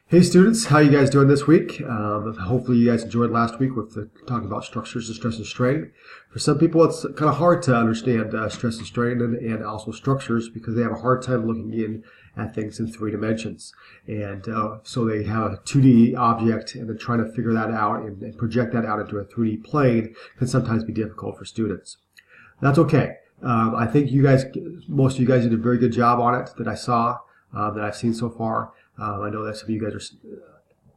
Hey students, how you guys doing this week? Hopefully you guys enjoyed last week with talking about structures of stress and strain. For some people it's kind of hard to understand stress and strain and also structures because they have a hard time looking in at things in 3 dimensions. And so they have a 2D object and then trying to figure that out and project that out into a 3D plane can sometimes be difficult for students. That's okay. I think most of you guys did a very good job on it that I saw, that I've seen so far. I know that some of you guys are.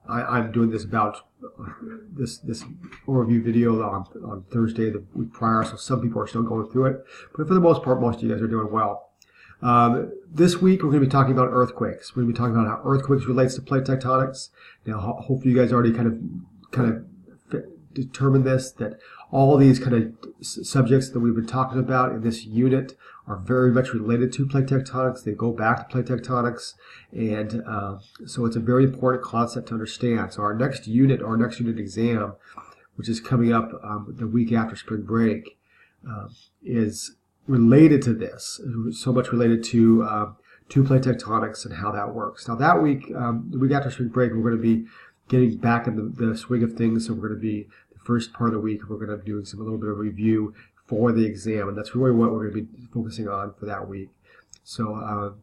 I'm doing this this overview video on Thursday the week prior, so some people are still going through it. But for the most part, most of you guys are doing well. This week we're going to be talking about earthquakes. We're going to be talking about how earthquakes relates to plate tectonics. Now, hopefully, you guys already kind of determined this, that all these kind of subjects that we've been talking about in this unit are very much related to plate tectonics. They go back to plate tectonics, and so it's a very important concept to understand. So our next unit exam, which is coming up the week after spring break, is related to this, so much related to plate tectonics and how that works. Now that week, the week after spring break, we're going to be getting back in the swing of things, so we're going to be the first part of the week, we're going to be doing a little bit of review for the exam, and that's really what we're going to be focusing on for that week. So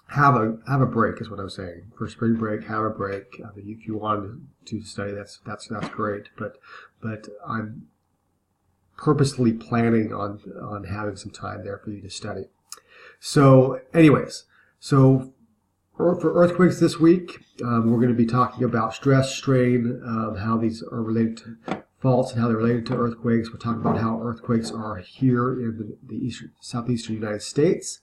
have a break is what I'm saying. For spring break, have a break. If you want to study, that's great. But I'm purposely planning on having some time there for you to study. So, anyways, for earthquakes this week, we're going to be talking about stress, strain, how these are related to faults and how they're related to earthquakes. We'll talk about how earthquakes are here in the southeastern United States.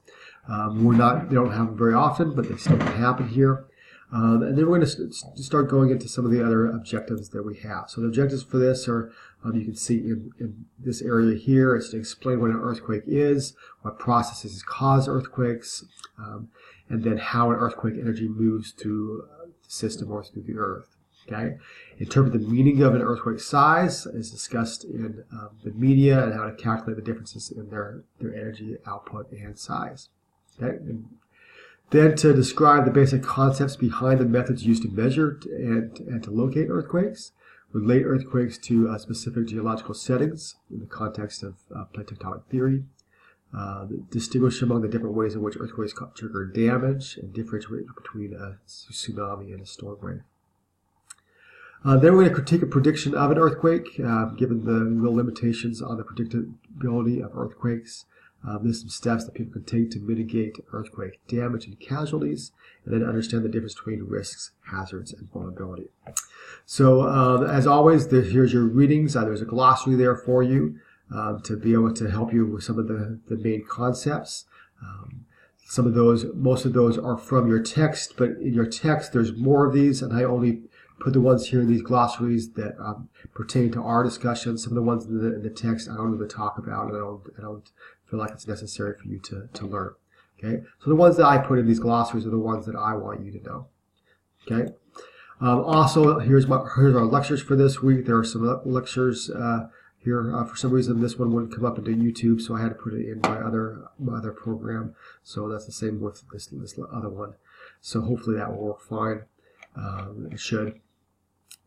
They don't happen very often, but they still can happen here. And then we're going to start going into some of the other objectives that we have. So the objectives for this are, you can see in this area here, is to explain what an earthquake is, what processes cause earthquakes, and then how an earthquake energy moves through the system or through the earth. Okay, interpret the meaning of an earthquake size, as discussed in the media, and how to calculate the differences in their energy output and size. Okay, and then to describe the basic concepts behind the methods used to measure and to locate earthquakes, relate earthquakes to specific geological settings in the context of plate tectonic theory, distinguish among the different ways in which earthquakes trigger damage, and differentiate between a tsunami and a storm wave. Then we're going to critique a prediction of an earthquake, given the real limitations on the predictability of earthquakes. There's some steps that people can take to mitigate earthquake damage and casualties, and then understand the difference between risks, hazards, and vulnerability. So, as always, here's your readings. There's a glossary there for you to be able to help you with some of the main concepts. Most of those are from your text, but in your text there's more of these, and I only put the ones here in these glossaries that pertain to our discussion. Some of the ones in the text I don't even talk about, and I don't feel like it's necessary for you to learn. Okay, so the ones that I put in these glossaries are the ones that I want you to know. Okay. Also, here's our lectures for this week. There are some lectures here. For some reason, this one wouldn't come up into YouTube, so I had to put it in my other program. So that's the same with this other one. So hopefully that will work fine. It should.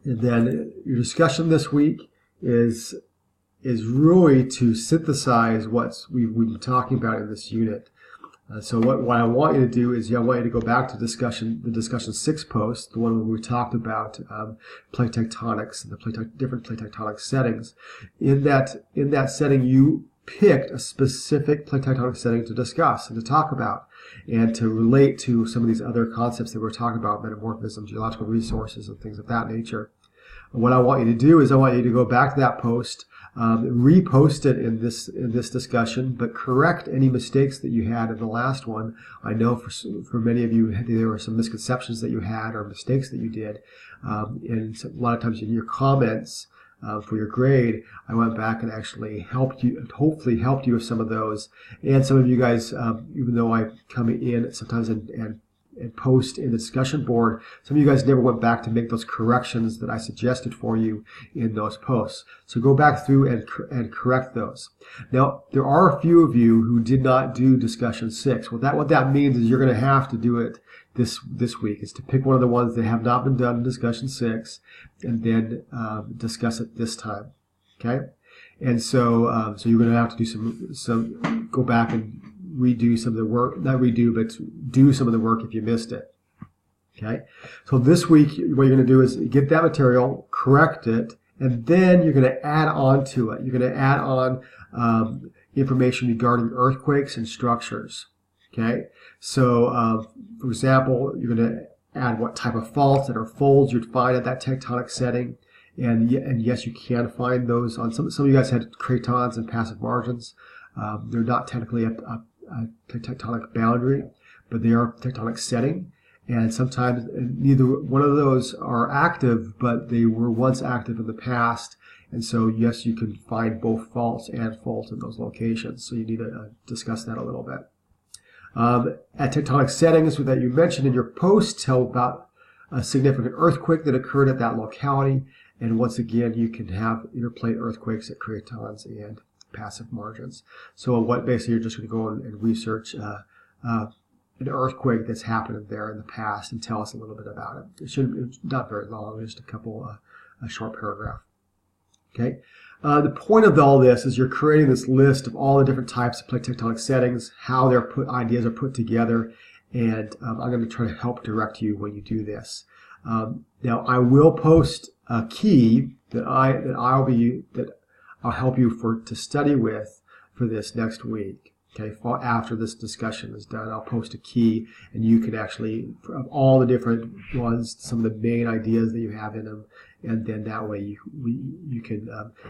And then your discussion this week is really to synthesize what we've been talking about in this unit. So what I want you to do is I want you to go back to the discussion 6 post, the one where we talked about plate tectonics and the different plate tectonic settings. In that setting, you picked a specific plate tectonic setting to discuss and to talk about, and to relate to some of these other concepts that we're talking about, metamorphism, geological resources, and things of that nature. What I want you to do is I want you to go back to that post, repost it in this discussion, but correct any mistakes that you had in the last one. I know for many of you there were some misconceptions that you had or mistakes that you did, and a lot of times in your comments for your grade, I went back and actually hopefully helped you with some of those. And some of you guys, even though I come in sometimes and post in the discussion board, some of you guys never went back to make those corrections that I suggested for you in those posts. So go back through and correct those. Now, there are a few of you who did not do discussion 6. What that means is you're going to have to do it this week is to pick one of the ones that have not been done in discussion 6, and then discuss it this time. Okay, and so so you're going to have to do some go back and redo some of the work, not redo, but do some of the work if you missed it. Okay, so this week what you're going to do is get that material, correct it, and then you're going to add on to it. You're going to add on information regarding earthquakes and structures. Okay, so for example, you're going to add what type of faults and or folds you'd find at that tectonic setting, and yes, you can find those on some of you guys had cratons and passive margins. They're not technically a tectonic boundary, but they are a tectonic setting. And sometimes neither one of those are active, but they were once active in the past. And so, yes, you can find both faults and faults in those locations. So you need to discuss that a little bit. At tectonic settings that you mentioned in your post, tell about a significant earthquake that occurred at that locality. And once again, you can have interplate earthquakes at cratons and passive margins. So what basically you're just going to go and research an earthquake that's happened there in the past and tell us a little bit about it. It's not very long, just a short paragraph. Okay. The point of all this is you're creating this list of all the different types of plate tectonic settings, how ideas are put together, and I'm going to try to help direct you when you do this. Now I will post a key that I'll help you to study with for this next week. Okay, after this discussion is done, I'll post a key, and you can actually, of all the different ones, some of the main ideas that you have in them, and then that way you can,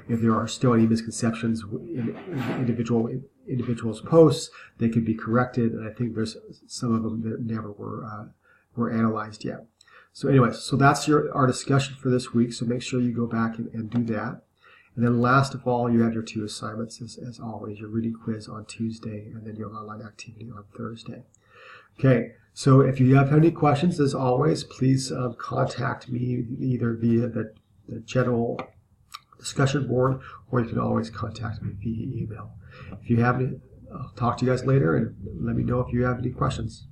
if there are still any misconceptions in individuals' posts, they can be corrected, and I think there's some of them that never were analyzed yet. So anyway, so that's our discussion for this week. So make sure you go back and do that. And then last of all, you have your 2 assignments, as always, your reading quiz on Tuesday, and then your online activity on Thursday. Okay, so if you have any questions, as always, please contact me either via the general discussion board, or you can always contact me via email. If you have any, I'll talk to you guys later, and let me know if you have any questions.